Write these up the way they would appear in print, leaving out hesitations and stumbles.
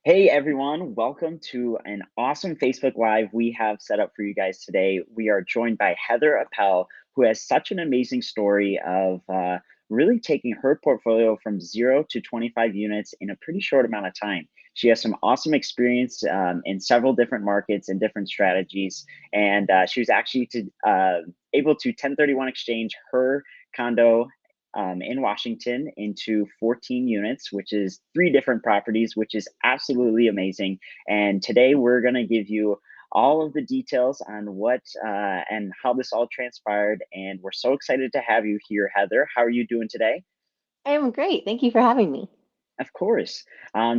Hey everyone, welcome to an awesome Facebook Live we have set up for you guys today. We are joined by Heather Appell, who has such an amazing story of really taking her portfolio from 0 to 25 units in a pretty short amount of time. She has some awesome experience in several different markets and different strategies, and she was actually able to 1031 exchange her condo in Washington into 14 units, which is three different properties, which is absolutely amazing. And today we're going to give you all of the details on what and how this all transpired. And we're so excited to have you here, Heather. How are you doing today? I am great. Thank you for having me. Of course.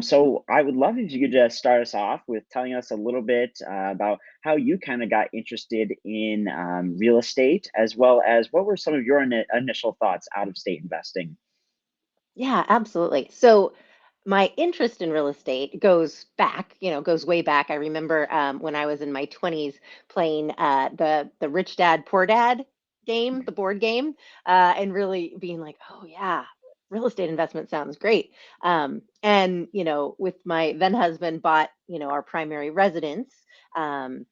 So I would love if you could just start us off with telling us a little bit about how you kind of got interested in real estate, as well as what were some of your initial thoughts out of state investing. Yeah, absolutely. So my interest in real estate goes back, goes way back. I remember when I was in my 20s playing the Rich Dad Poor Dad game, the board game, and really being like, oh yeah, real estate investment sounds great. And with my then husband bought, our primary residence, and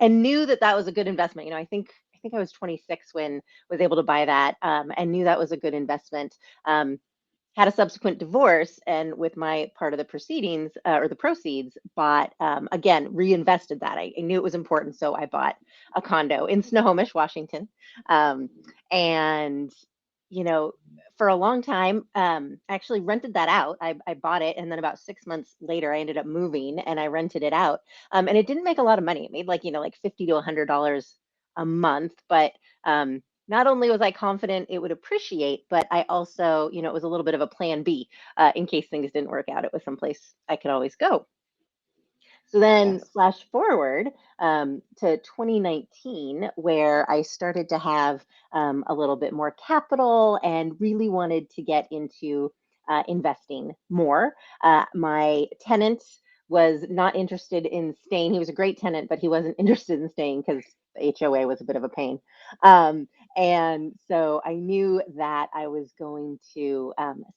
knew that that was a good investment. I think I was 26 when was able to buy that, and knew that was a good investment. Had a subsequent divorce, and with my part of the proceedings, or the proceeds, bought, again, reinvested that. I knew it was important, so I bought a condo in Snohomish, Washington. um, and you know for a long time, I actually rented that out. I bought it, and then about 6 months later I ended up moving and I rented it out. And it didn't make a lot of money. It made like 50 to $100 a month, but not only was I confident it would appreciate, but I also, it was a little bit of a plan B, in case things didn't work out. It was someplace I could always go. So then Yes. flash forward, to 2019, where I started to have, a little bit more capital and really wanted to get into investing more. My tenant was not interested in staying. He was a great tenant, but he wasn't interested in staying because the HOA was a bit of a pain. Um, and so I knew that I was going to,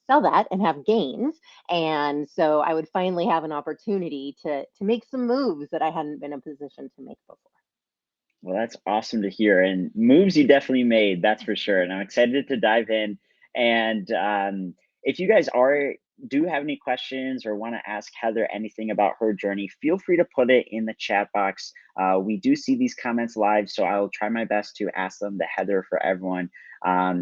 sell that and have gains, and so I would finally have an opportunity to make some moves that I hadn't been in a position to make before. Well, that's awesome to hear, and moves you definitely made, that's for sure. And I'm excited to dive in. And if you guys are do have any questions or want to ask Heather anything about her journey, feel free to put it in the chat box. We do see these comments live, so I'll try my best to ask them to Heather for everyone.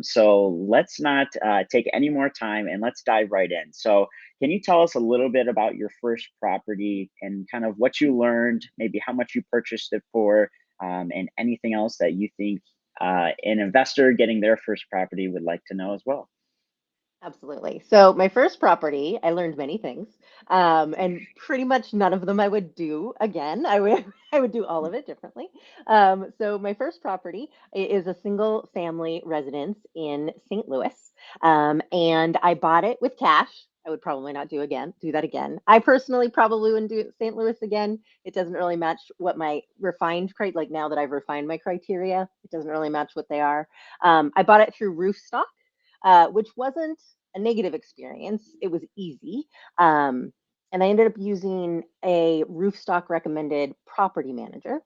So let's not take any more time and let's dive right in. So, can you tell us a little bit about your first property and kind of what you learned, maybe how much you purchased it for? And anything else that you think an investor getting their first property would like to know as well. Absolutely. So my first property, I learned many things, and pretty much none of them I would do again. I would I would do all of it differently. So my first property is a single family residence in St. Louis, and I bought it with cash. I would probably not do that again. I personally probably wouldn't do St. Louis again. It doesn't really match what my like now that I've refined my criteria, it doesn't really match what they are. I bought it through Roofstock, which wasn't a negative experience. It was easy. And I ended up using a Roofstock recommended property manager.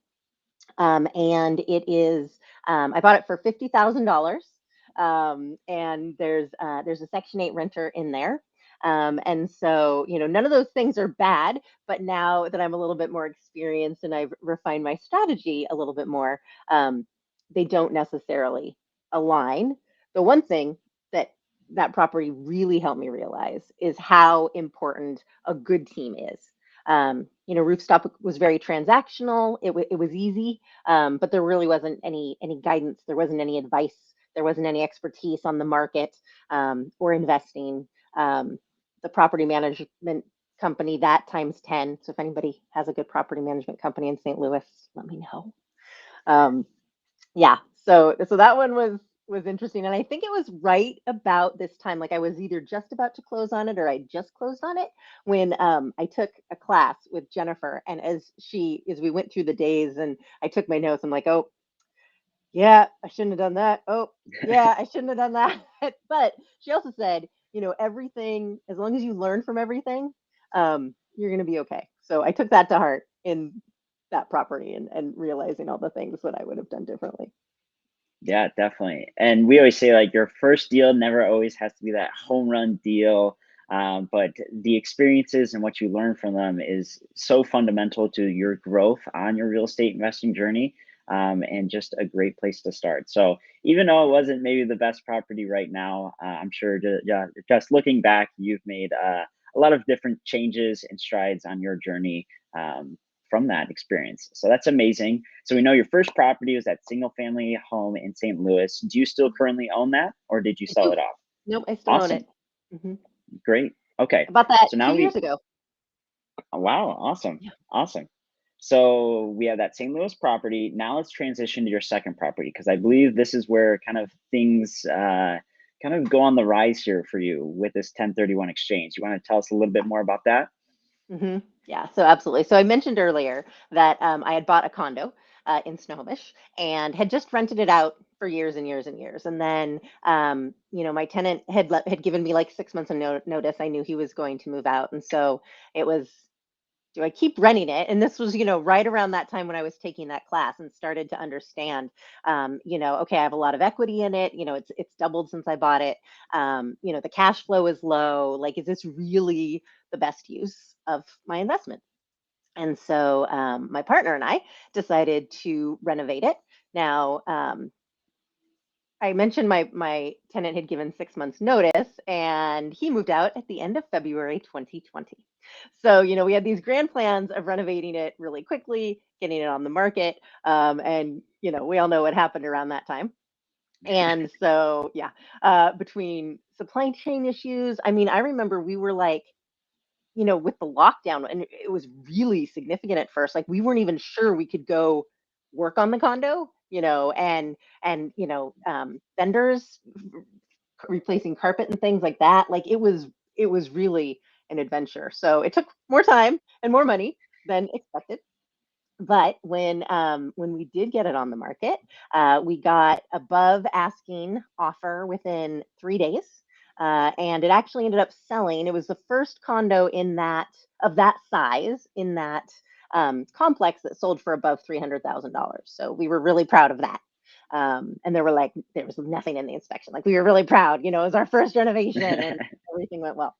And it is, I bought it for $50,000. And there's a Section 8 renter in there. And so, none of those things are bad, but now that I'm a little bit more experienced and I've refined my strategy a little bit more, um, they don't necessarily align. The one thing that that property really helped me realize is how important a good team is. Roofstop was very transactional. It was easy, but there really wasn't any guidance. There wasn't any advice. There wasn't any expertise on the market, or investing. The property management company, that times 10. So if anybody has a good property management company in St. Louis, let me know. Um, yeah, so that one was interesting, and I think it was right about this time. Like I was either just about to close on it or I just closed on it when, I took a class with Jennifer, and as we went through the days and I took my notes, I'm like, oh yeah, I shouldn't have done that. Oh yeah, I shouldn't have done that. But she also said, everything, as long as you learn from everything, you're going to be okay. So I took that to heart in that property and realizing all the things that I would have done differently. Yeah, definitely. And we always say like your first deal never always has to be that home run deal. But the experiences and what you learn from them is so fundamental to your growth on your real estate investing journey. And just a great place to start. So even though it wasn't maybe the best property right now, I'm sure yeah, just looking back, you've made a lot of different changes and strides on your journey um, from that experience. So that's amazing. So we know your first property was that single family home in St. Louis. Do you still currently own that or did you I sell do. it off? Nope, I still own Awesome. it. hmm Great. Okay. I bought that So two now years we, ago. wow, awesome. Yeah. Awesome. So we have that St. Louis property. Now let's transition to your second property because I believe this is where kind of things kind of go on the rise here for you with this 1031 exchange. You want to tell us a little bit more about that? Yeah, so absolutely. So I mentioned earlier that I had bought a condo in Snohomish and had just rented it out for years and years and years. And then, my tenant had given me like 6 months of notice. I knew he was going to move out, and so it was. Do I keep renting it? And this was, right around that time when I was taking that class and started to understand, okay, I have a lot of equity in it. It's doubled since I bought it. The cash flow is low. Like, is this really the best use of my investment? And so my partner and I decided to renovate it. Now, I mentioned my tenant had given 6 months notice, and he moved out at the end of February 2020. So, we had these grand plans of renovating it really quickly, getting it on the market, and we all know what happened around that time. And so, yeah, between supply chain issues, I mean, I remember we were like, with the lockdown, and it was really significant at first. Like, we weren't even sure we could go work on the condo, and vendors replacing carpet and things like that. Like, it was really an adventure. So it took more time and more money than expected. But when we did get it on the market, we got above asking offer within 3 days, and it actually ended up selling. It was the first condo in that size in that complex that sold for above $300,000. So we were really proud of that. And there was nothing in the inspection. Like, we were really proud. It was our first renovation, and everything went well.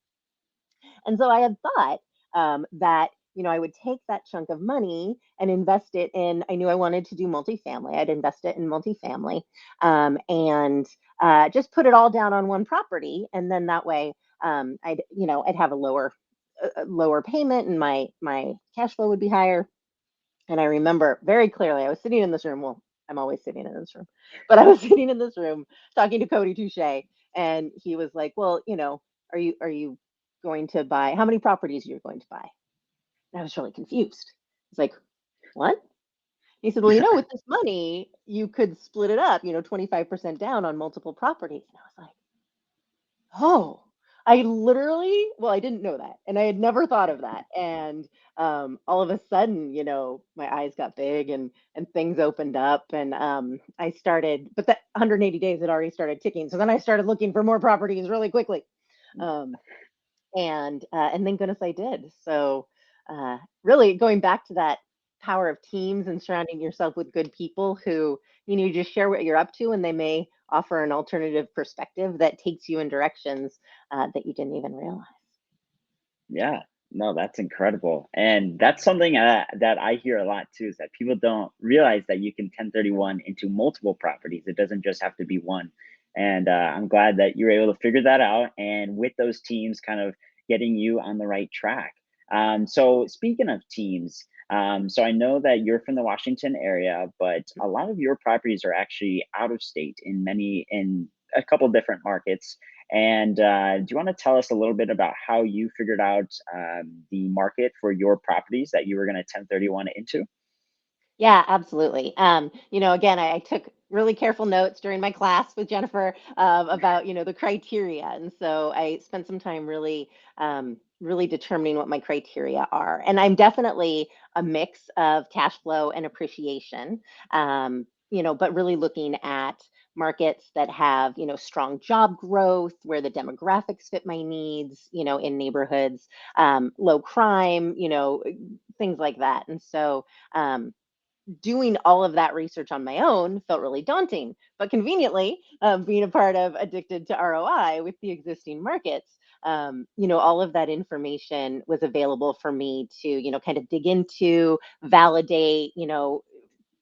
And so I had thought that I would take that chunk of money and invest it in. I knew I wanted to do multifamily. I'd invest it in multifamily, and just put it all down on one property, and then that way I'd have a lower payment, and my cash flow would be higher. And I remember very clearly, I was sitting in this room. Well, I'm always sitting in this room, but I was sitting in this room talking to Cody Touche, and he was like, "Well, are you going to buy? How many properties are you going to buy?" And I was really confused. He's like, "What?" He said, "Well, with this money, you could split it up, 25% down on multiple properties." And I was like, "Oh." I didn't know that, and I had never thought of that. And all of a sudden, my eyes got big, and things opened up, and I started. But that 180 days had already started ticking, so then I started looking for more properties really quickly. Um, and thank goodness I did. So really going back to that power of teams and surrounding yourself with good people who you just share what you're up to, and they may offer an alternative perspective that takes you in directions that you didn't even realize. Yeah, no, that's incredible. And that's something that I hear a lot too, is that people don't realize that you can 1031 into multiple properties. It doesn't just have to be one. And I'm glad that you're able to figure that out. And with those teams kind of getting you on the right track. So speaking of teams, so I know that you're from the Washington area, but a lot of your properties are actually out of state in a couple different markets. And do you want to tell us a little bit about how you figured out the market for your properties that you were going to 1031 into? Yeah, absolutely. Again, I took really careful notes during my class with Jennifer about, the criteria. And so I spent some time really determining what my criteria are. And I'm definitely a mix of cash flow and appreciation. but really looking at markets that have, strong job growth, where the demographics fit my needs, in neighborhoods, low crime, things like that. And so, doing all of that research on my own felt really daunting. But conveniently, being a part of Addicted to ROI with the existing markets, all of that information was available for me to, kind of dig into, validate,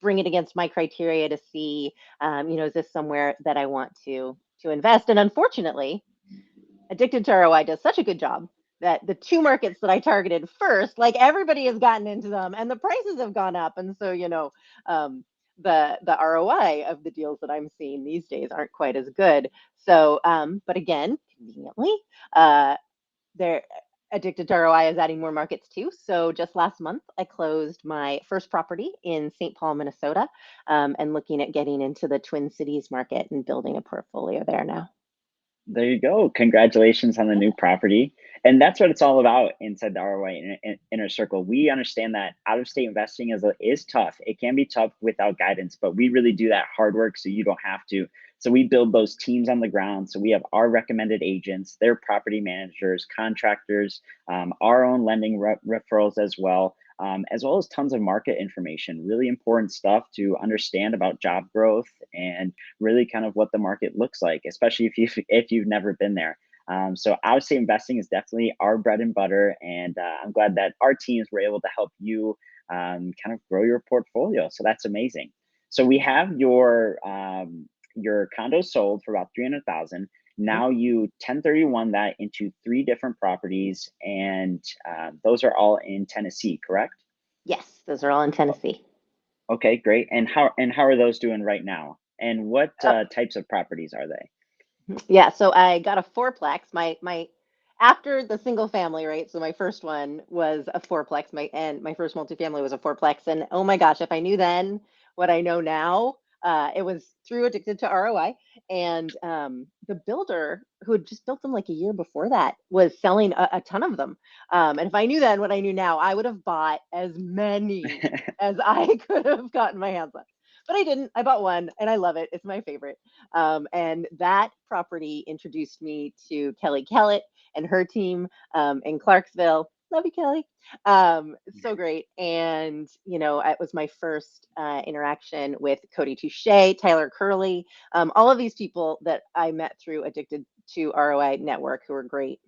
bring it against my criteria to see, is this somewhere that I want to invest? And unfortunately, Addicted to ROI does such a good job that the two markets that I targeted first, like everybody has gotten into them and the prices have gone up. And so, the ROI of the deals that I'm seeing these days aren't quite as good. So, but again, conveniently, uh, they're Addicted to ROI is adding more markets too. So just last month, I closed my first property in St. Paul, Minnesota, and looking at getting into the Twin Cities market and building a portfolio there now. There you go. Congratulations on the new property. And that's what it's all about inside the ROI inner circle. We understand that out of state investing is tough. It can be tough without guidance, but we really do that hard work so you don't have to. So we build those teams on the ground. So we have our recommended agents, their property managers, contractors, our own lending referrals as well as tons of market information. Really important stuff to understand about job growth and really kind of what the market looks like, especially if you've never been there. So out of state investing is definitely our bread and butter, and I'm glad that our teams were able to help you kind of grow your portfolio. So that's amazing. So we have your condo sold for about 300,000. Mhm. Now you 1031 that into three different properties, and those are all in Tennessee, correct? Yes, those are all in Tennessee. Okay, great. And how are those doing right now? And what Uh, types of properties are they? yeah, so I got a fourplex. My after the single family, right? So my first one was a fourplex. My first multifamily was a fourplex. And oh my gosh, if I knew then what I know now, it was through Addicted to ROI. And the builder who had just built them like a year before that was selling a ton of them. And if I knew then what I knew now, I would have bought as many as I could have gotten my hands on. But I didn't. I bought one and I love it. It's my favorite. And that property introduced me to Kelly Kellett and her team in Clarksville. Love you, Kelly. So great. And, it was my first interaction with Cody Touche, Tyler Curley, all of these people that I met through Addicted to ROI Network who are great.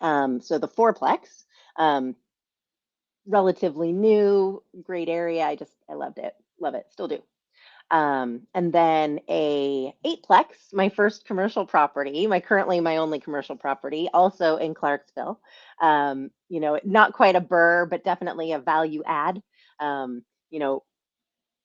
So the fourplex, um, relatively new, great area. I loved it. Love it. Still do. And then a eightplex, my first commercial property, my only commercial property, also in Clarksville. Not quite a burr, but definitely a value add. Um, you know,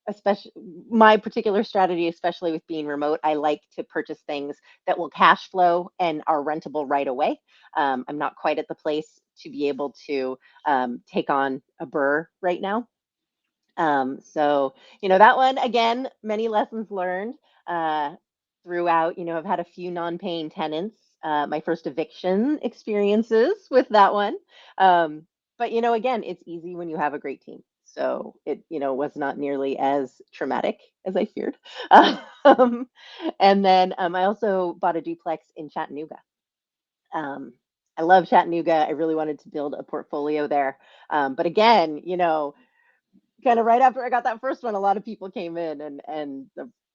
especially my particular strategy, especially with being remote, I like to purchase things that will cash flow and are rentable right away. I'm not quite at the place to be able to take on a burr right now. So, that one, again, many lessons learned uh, throughout. I've had a few non-paying tenants, my first eviction experiences with that one. But, again, it's easy when you have a great team. So it, was not nearly as traumatic as I feared. Um, and then I also bought a duplex in Chattanooga. Um, I love Chattanooga. I really wanted to build a portfolio there. But again, kind of right after I got that first one, a lot of people came in, and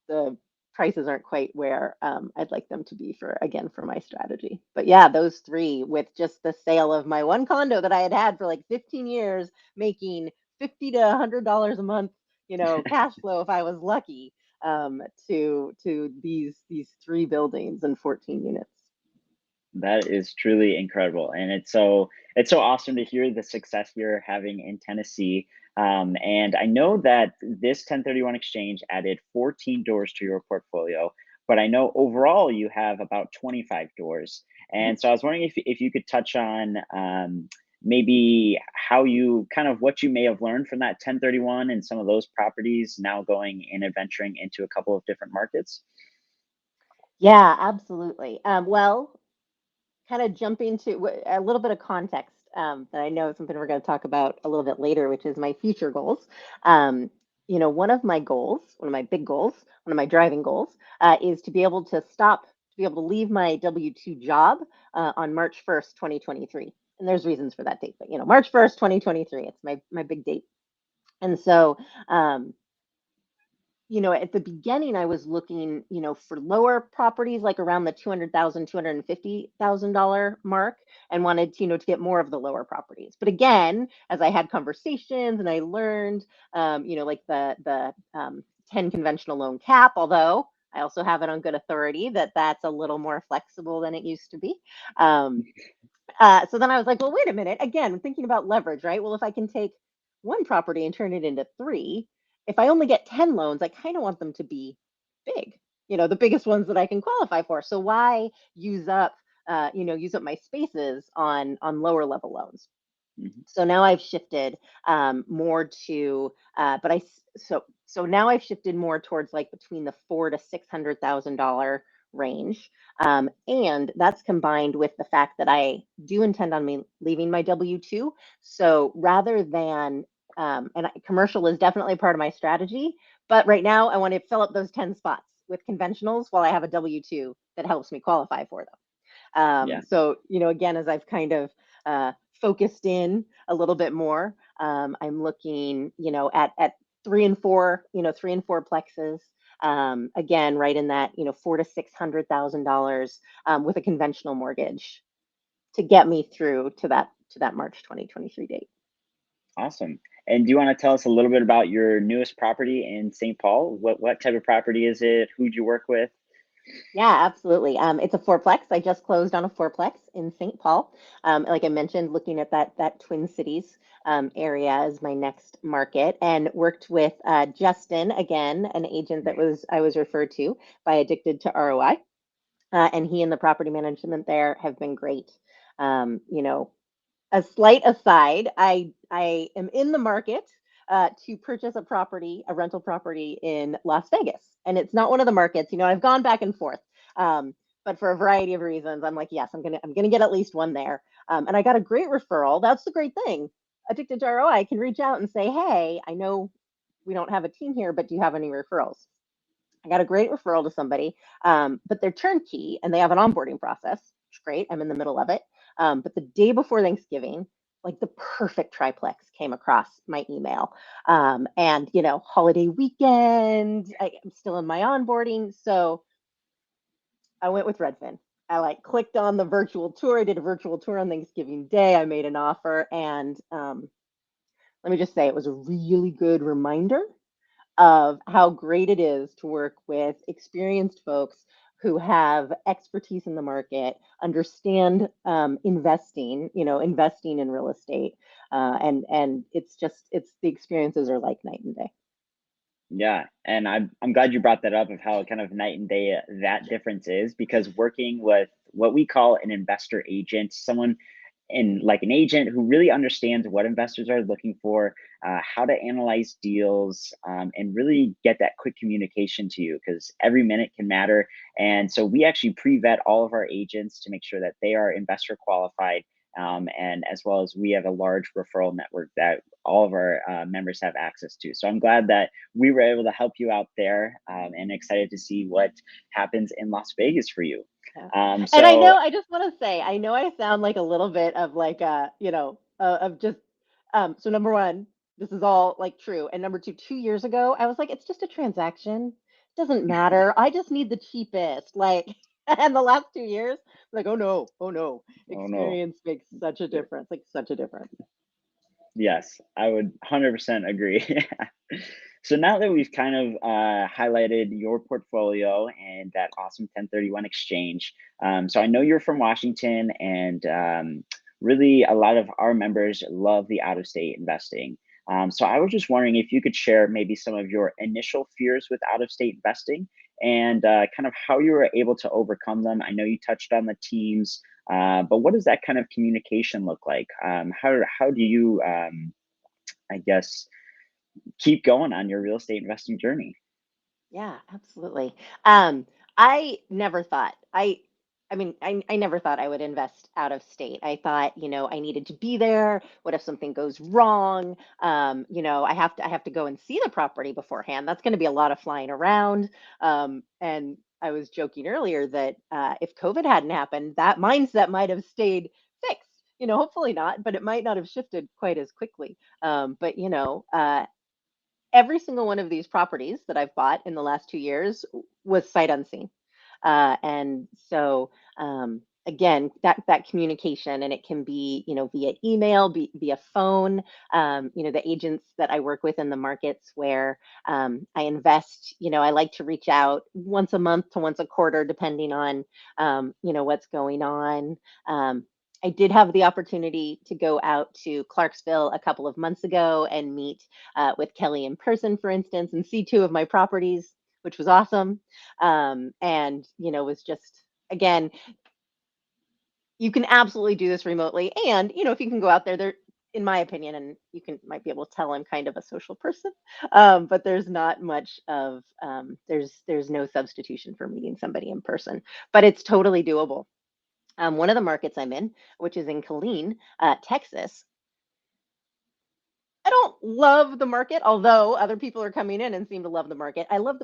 the prices aren't quite where I'd like them to be for my strategy. But yeah, those three with just the sale of my one condo that I had had for like 15 years, making 50 to $100 a month, cash flow if I was lucky, to these three buildings and 14 units. That is truly incredible, and it's so awesome to hear the success you're having in Tennessee. And I know that this 1031 exchange added 14 doors to your portfolio, but I know overall you have about 25 doors. Mhm. And so I was wondering if you could touch on maybe how you kind of what you may have learned from that 1031 and some of those properties now going and adventuring into a couple of different markets. Yeah, absolutely. Well, kind of jumping to a little bit of context that I know is something we're going to talk about a little bit later, which is my future goals. Um, one of my goals, one of my big goals, one of my driving goals, is to be able to leave my W-2 job on March 1st, 2023. And there's reasons for that date, but March 1st, 2023, it's my big date. And so, um, at the beginning, I was looking, for lower properties, like around the $250,000 mark, and wanted to, to get more of the lower properties. But again, as I had conversations and I learned, like the 10 conventional loan cap, although I also have it on good authority that that's a little more flexible than it used to be. Um, so then I was like, well, wait a minute. Again, I'm thinking about leverage, right? Well, if I can take one property and turn it into three, if I only get 10 loans, I kind of want them to be big, the biggest ones that I can qualify for. So why use up my spaces on lower level loans? Mhm. So now I've shifted more to, but so now I've shifted more towards like between the $400,000 to $600,000 range, and that's combined with the fact that I do intend on me leaving my W-2. So rather than, commercial is definitely part of my strategy, but right now I want to fill up those 10 spots with conventionals while I have a W-2 that helps me qualify for them. Yeah. So, again, as I've kind of focused in a little bit more, I'm looking, at three and four plexes. Again, right in that, $400,000 to $600,000 with a conventional mortgage to get me through to that March 2023 date. Awesome. And do you want to tell us a little bit about your newest property in St. Paul? What type of property is it? Who'd you work with? Yeah, absolutely. It's a fourplex. I just closed on a fourplex in St. Paul. Like I mentioned, looking at that Twin Cities area as my next market, and worked with Justin again, an agent that I was referred to by Addicted to ROI, and he and the property management there have been great. A slight aside, I am in the market to purchase a rental property in Las Vegas, and it's not one of the markets. I've gone back and forth, but for a variety of reasons, I'm like, yes, I'm gonna get at least one there. And I got a great referral. That's the great thing. Addicted to ROI can reach out and say, hey, I know we don't have a team here, but do you have any referrals? I got a great referral to somebody, but they're turnkey and they have an onboarding process. It's great. I'm in the middle of it. But the day before Thanksgiving, like the perfect triplex came across my email. And, holiday weekend, I'm still in my onboarding. So I went with Redfin. I like clicked on the virtual tour. I did a virtual tour on Thanksgiving Day. I made an offer. And let me just say, it was a really good reminder of how great it is to work with experienced folks who have expertise in the market, understand investing in real estate, and it's the experiences are like night and day. Yeah, and I'm glad you brought that up of how kind of night and day that difference is, because working with what we call an investor agent, someone and like an agent who really understands what investors are looking for, how to analyze deals, and really get that quick communication to you, because every minute can matter. And so we actually pre-vet all of our agents to make sure that they are investor qualified. And as well as we have a large referral network that all of our members have access to. So I'm glad that we were able to help you out there, and excited to see what happens in Las Vegas for you. Yeah. And So I just want to say, I know I sound like a little bit of like of just so number one, this is all like true. And number two, 2 years ago, I was like, it's just a transaction. It doesn't matter. I just need the cheapest. Like, and the last 2 years, like, oh no, oh no. experience makes such a difference, like such a difference. Yes, I would 100% agree. So now that we've kind of highlighted your portfolio and that awesome 1031 exchange, so I know you're from Washington, and really a lot of our members love the out of state investing. So I was just wondering if you could share maybe some of your initial fears with out of state investing, and kind of how you were able to overcome them. I know you touched on the teams, but what does that kind of communication look like? How do you, I guess, keep going on your real estate investing journey? Yeah, absolutely. Um, I never thought. I mean, I never thought I would invest out of state. I thought, I needed to be there. What if something goes wrong? I have to go and see the property beforehand. That's going to be a lot of flying around. And I was joking earlier that if COVID hadn't happened, that mindset might have stayed fixed. Hopefully not, but it might not have shifted quite as quickly. But every single one of these properties that I've bought in the last 2 years was sight unseen. And so again, that communication, and it can be, via email, via phone. The agents that I work with in the markets where I invest, I like to reach out once a month to once a quarter, depending on what's going on. I did have the opportunity to go out to Clarksville a couple of months ago and meet with Kelly in person, for instance, and see two of my properties, which was awesome. And was just, again, you can absolutely do this remotely. And if you can go out there, in my opinion, and you can might be able to tell I'm kind of a social person, but there's not much of there's no substitution for meeting somebody in person, but it's totally doable. One of the markets I'm in, which is in Killeen, Texas, I don't love the market, although other people are coming in and seem to love the market. I love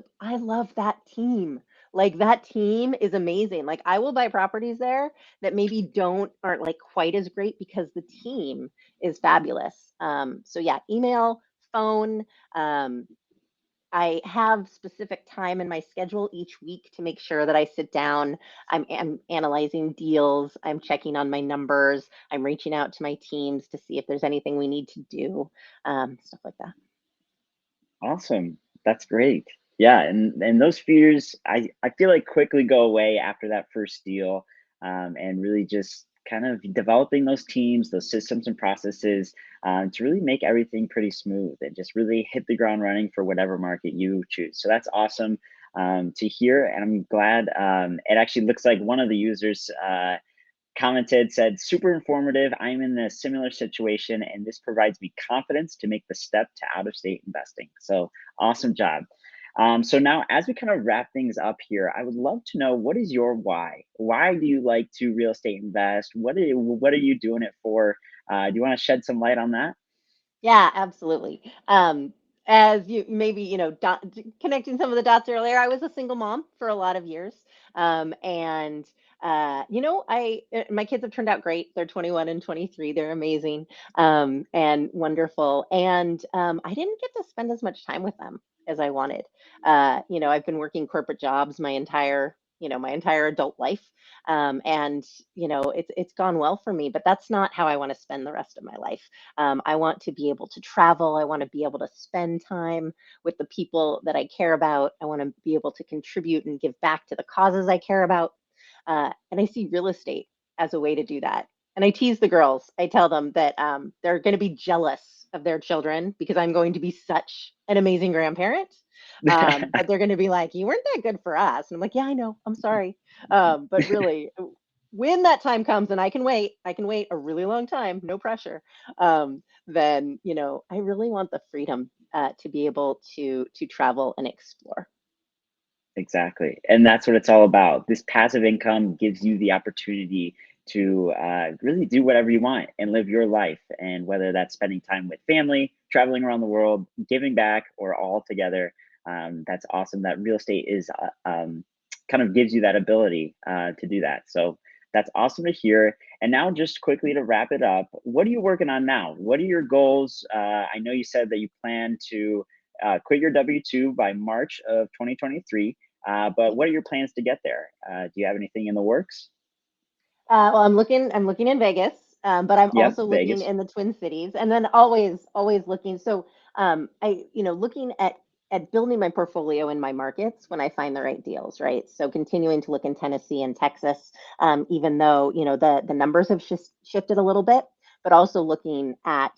that team. Like, that team is amazing. Like, I will buy properties there that maybe aren't like quite as great because the team is fabulous. So yeah, email, phone, um, I have specific time in my schedule each week to make sure that I sit down. I'm analyzing deals. I'm checking on my numbers. I'm reaching out to my teams to see if there's anything we need to do, stuff like that. Awesome. That's great. Yeah, and those fears, I feel like quickly go away after that first deal, and really just kind of developing those teams, those systems and processes, to really make everything pretty smooth and just really hit the ground running for whatever market you choose. So that's awesome to hear, and I'm glad. It actually looks like one of the users commented, said, super informative. I'm in a similar situation, and this provides me confidence to make the step to out of state investing. So awesome job. So now, as we kind of wrap things up here, I would love to know, what is your why? Why do you like to real estate invest? What are you doing it for? Do you want to shed some light on that? Yeah, absolutely. As you maybe, connecting some of the dots earlier, I was a single mom for a lot of years. And my kids have turned out great. They're 21 and 23. They're amazing, and wonderful. And I didn't get to spend as much time with them as I wanted. I've been working corporate jobs my entire adult life. And it's gone well for me, but that's not how I want to spend the rest of my life. I want to be able to travel. I want to be able to spend time with the people that I care about. I want to be able to contribute and give back to the causes I care about. And I see real estate as a way to do that. And I tease the girls. I tell them that they're going to be jealous of their children because I'm going to be such an amazing grandparent. But they're going to be like, "You weren't that good for us." And I'm like, "Yeah, I know. I'm sorry." But really, when that time comes and I can wait a really long time, no pressure. Then I really want the freedom to be able to travel and explore. Exactly. And that's what it's all about. This passive income gives you the opportunity to really do whatever you want and live your life. And whether that's spending time with family, traveling around the world, giving back, or all together, that's awesome. That real estate is kind of gives you that ability to do that. So that's awesome to hear. And now, just quickly to wrap it up, what are you working on now? What are your goals? I know you said that you plan to quit your W 2 by March of 2023. But Yep. what are your plans to get there? Do you have anything in the works? Well, I'm looking in Vegas, but I'm Yep, also looking Vegas. in the Twin Cities, and then always looking. So, looking at building my portfolio in my markets when I find the right deals, right? So continuing to look in Tennessee and Texas, even though the numbers have shifted a little bit, but also looking at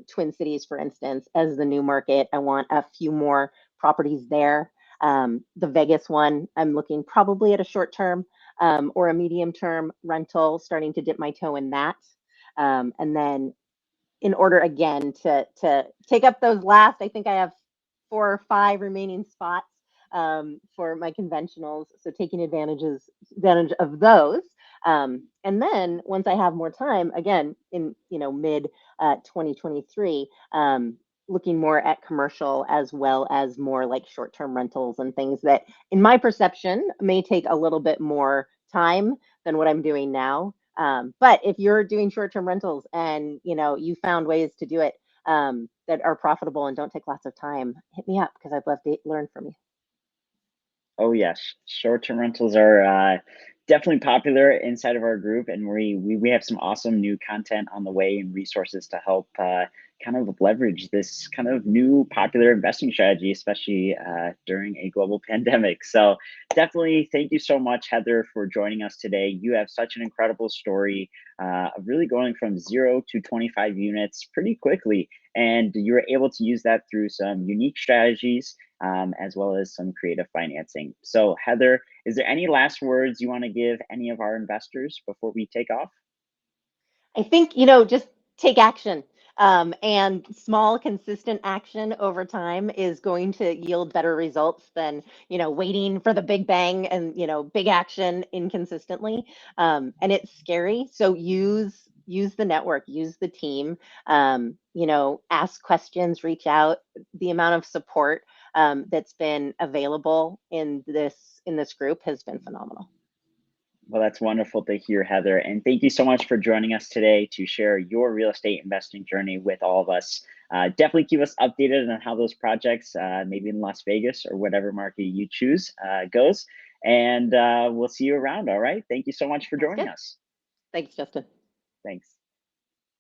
Twin Cities, for instance, as the new market. I want a few more properties there. The Vegas one, I'm looking probably at a short term or a medium term rental, starting to dip my toe in that. And then, in order again to take up those last, I think I have 4 or 5 remaining spots. for my conventionals. So taking advantage of those. And then once I have more time, again in mid 2023, looking more at commercial as well as more like short-term rentals and things that, in my perception, may take a little bit more time than what I'm doing now. But if you're doing short-term rentals and you found ways to do it that are profitable and don't take lots of time, hit me up because I'd love to learn from you. Oh yes, short-term rentals are definitely popular inside of our group, and we have some awesome new content on the way and resources to help kind of leverage this kind of new popular investing strategy, especially during a global pandemic. So definitely, thank you so much, Heather, for joining us today. You have such an incredible story of really going from 0 to 25 units pretty quickly, and you were able to use that through some unique strategies as well as some creative financing. So, Heather, is there any last words you want to give any of our investors before we take off? I think, just take action. And small, consistent action over time is going to yield better results than, waiting for the big bang and, big action inconsistently. And it's scary. So use the network, use the team, ask questions, reach out. The amount of support that's been available in this group has been phenomenal. Well, that's wonderful to hear, Heather. And thank you so much for joining us today to share your real estate investing journey with all of us. Definitely keep us updated on how those projects, maybe in Las Vegas or whatever market you choose, goes. And we'll see you around. All right. Thank you so much for Sounds joining good. us. Thanks, Justin. Thanks.